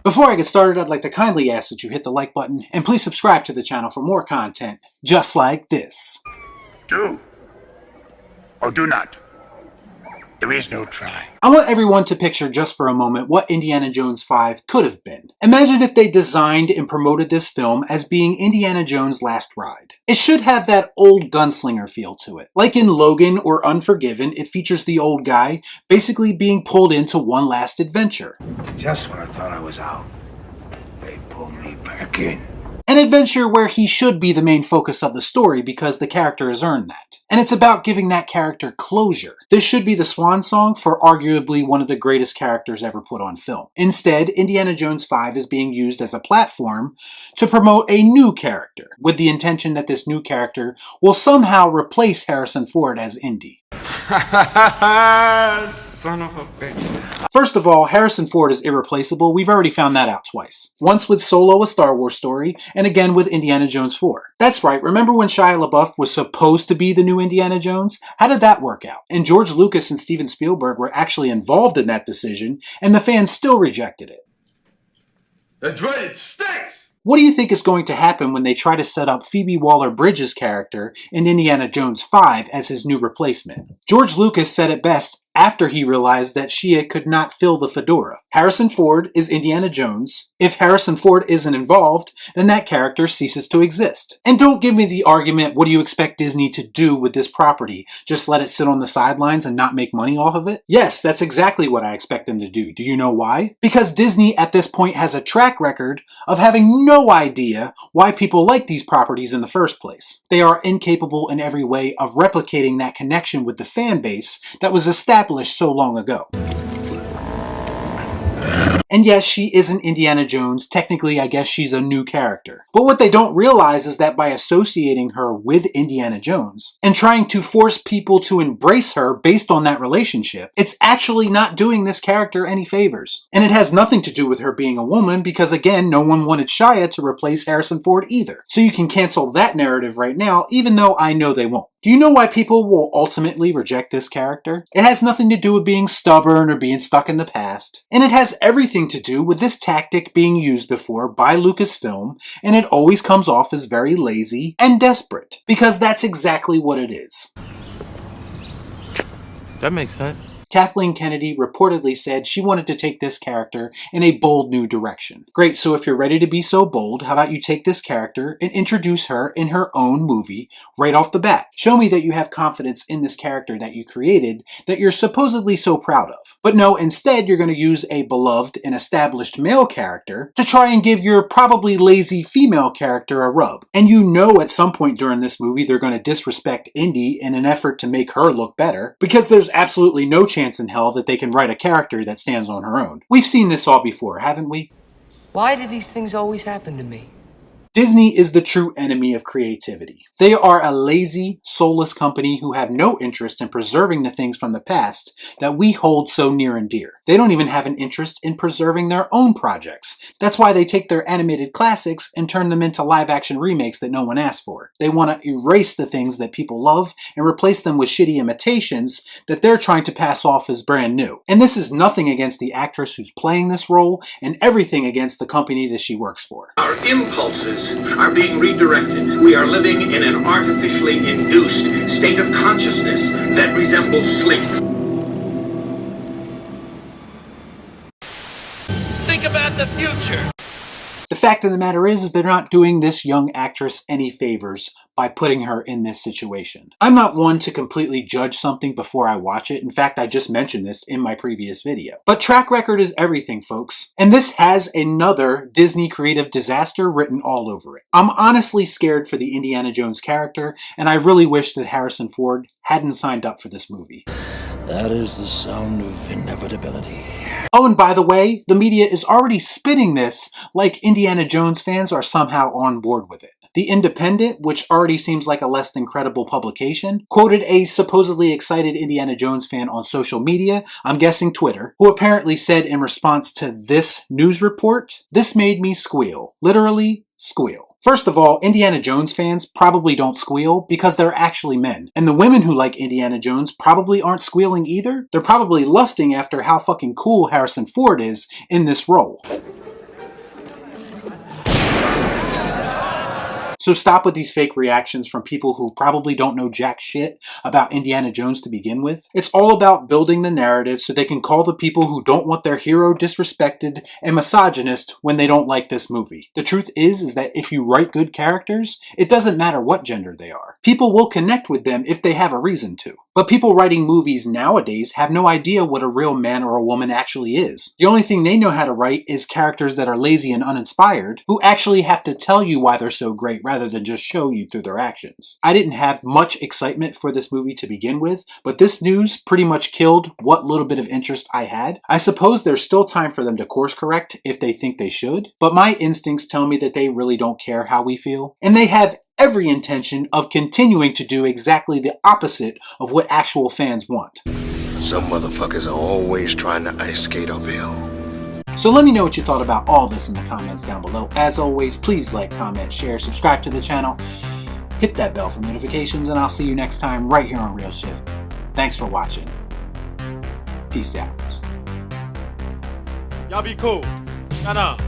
Before I get started, I'd like to kindly ask that you hit the like button and please subscribe to the channel for more content just like this. Do or do not. There is no try. I want everyone to picture just for a moment what Indiana Jones 5 could have been. Imagine if they designed and promoted this film as being Indiana Jones' last ride. It should have that old gunslinger feel to it. Like in Logan or Unforgiven, it features the old guy basically being pulled into one last adventure. Just when I thought I was out, they pulled me back in. An adventure where he should be the main focus of the story because the character has earned that. And it's about giving that character closure. This should be the swan song for arguably one of the greatest characters ever put on film. Instead, Indiana Jones 5 is being used as a platform to promote a new character, with the intention that this new character will somehow replace Harrison Ford as Indy. Son of a bitch. First of all, Harrison Ford is irreplaceable. We've already found that out twice. Once with Solo: A Star Wars Story, and again with Indiana Jones 4. That's right, remember when Shia LaBeouf was supposed to be the new Indiana Jones? How did that work out? And George Lucas and Steven Spielberg were actually involved in that decision, and the fans still rejected it. That's right, it stinks! What do you think is going to happen when they try to set up Pheobe Waller-Bridge's character in Indiana Jones 5 as his new replacement? George Lucas said it best after he realized that Shia could not fill the fedora. Harrison Ford is Indiana Jones. If Harrison Ford isn't involved, then that character ceases to exist. And don't give me the argument, what do you expect Disney to do with this property? Just let it sit on the sidelines and not make money off of it? Yes, that's exactly what I expect them to do. Do you know why? Because Disney at this point has a track record of having no idea why people like these properties in the first place. They are incapable in every way of replicating that connection with the fan base that was established so long ago. And yes, she isn't Indiana Jones. Technically, I guess she's a new character. But what they don't realize is that by associating her with Indiana Jones and trying to force people to embrace her based on that relationship, it's actually not doing this character any favors. And it has nothing to do with her being a woman because, again, no one wanted Shia to replace Harrison Ford either. So you can cancel that narrative right now, even though I know they won't. Do you know why people will ultimately reject this character? It has nothing to do with being stubborn or being stuck in the past. And it has everything to do with this tactic being used before by Lucasfilm, and it always comes off as very lazy and desperate. Because that's exactly what it is. That makes sense. Kathleen Kennedy reportedly said she wanted to take this character in a bold new direction. Great, so if you're ready to be so bold, how about you take this character and introduce her in her own movie right off the bat? Show me that you have confidence in this character that you created that you're supposedly so proud of. But no, instead you're going to use a beloved and established male character to try and give your probably lazy female character a rub. And you know at some point during this movie they're going to disrespect Indy in an effort to make her look better, because there's absolutely no chance in hell that they can write a character that stands on her own. We've seen this all before, haven't we? Why do these things always happen to me? Disney is the true enemy of creativity. They are a lazy, soulless company who have no interest in preserving the things from the past that we hold so near and dear. They don't even have an interest in preserving their own projects. That's why they take their animated classics and turn them into live-action remakes that no one asked for. They want to erase the things that people love and replace them with shitty imitations that they're trying to pass off as brand new. And this is nothing against the actress who's playing this role and everything against the company that she works for. Our impulses are being redirected. We are living in an artificially induced state of consciousness that resembles sleep. Think about the future. The fact of the matter is they're not doing this young actress any favors by putting her in this situation. I'm not one to completely judge something before I watch it. In fact, I just mentioned this in my previous video. But track record is everything, folks. And this has another Disney creative disaster written all over it. I'm honestly scared for the Indiana Jones character, and I really wish that Harrison Ford hadn't signed up for this movie. That is the sound of inevitability. Oh, and by the way, the media is already spinning this like Indiana Jones fans are somehow on board with it. The Independent, which already seems like a less than credible publication, quoted a supposedly excited Indiana Jones fan on social media, I'm guessing Twitter, who apparently said in response to this news report, "This made me squeal. Literally, squeal." First of all, Indiana Jones fans probably don't squeal because they're actually men. And the women who like Indiana Jones probably aren't squealing either. They're probably lusting after how fucking cool Harrison Ford is in this role. So stop with these fake reactions from people who probably don't know jack shit about Indiana Jones to begin with. It's all about building the narrative so they can call the people who don't want their hero disrespected and misogynist when they don't like this movie. The truth is that if you write good characters, it doesn't matter what gender they are. People will connect with them if they have a reason to. But people writing movies nowadays have no idea what a real man or a woman actually is. The only thing they know how to write is characters that are lazy and uninspired, who actually have to tell you why they're so great rather than just show you through their actions. I didn't have much excitement for this movie to begin with, but this news pretty much killed what little bit of interest I had. I suppose there's still time for them to course correct if they think they should, but my instincts tell me that they really don't care how we feel, and they have every intention of continuing to do exactly the opposite of what actual fans want. Some motherfuckers are always trying to ice skate uphill. So let me know what you thought about all this in the comments down below. As always, please like, comment, share, subscribe to the channel, hit that bell for notifications, and I'll see you next time right here on Real Shift. Thanks for watching. Peace out. Y'all be cool. Shut up.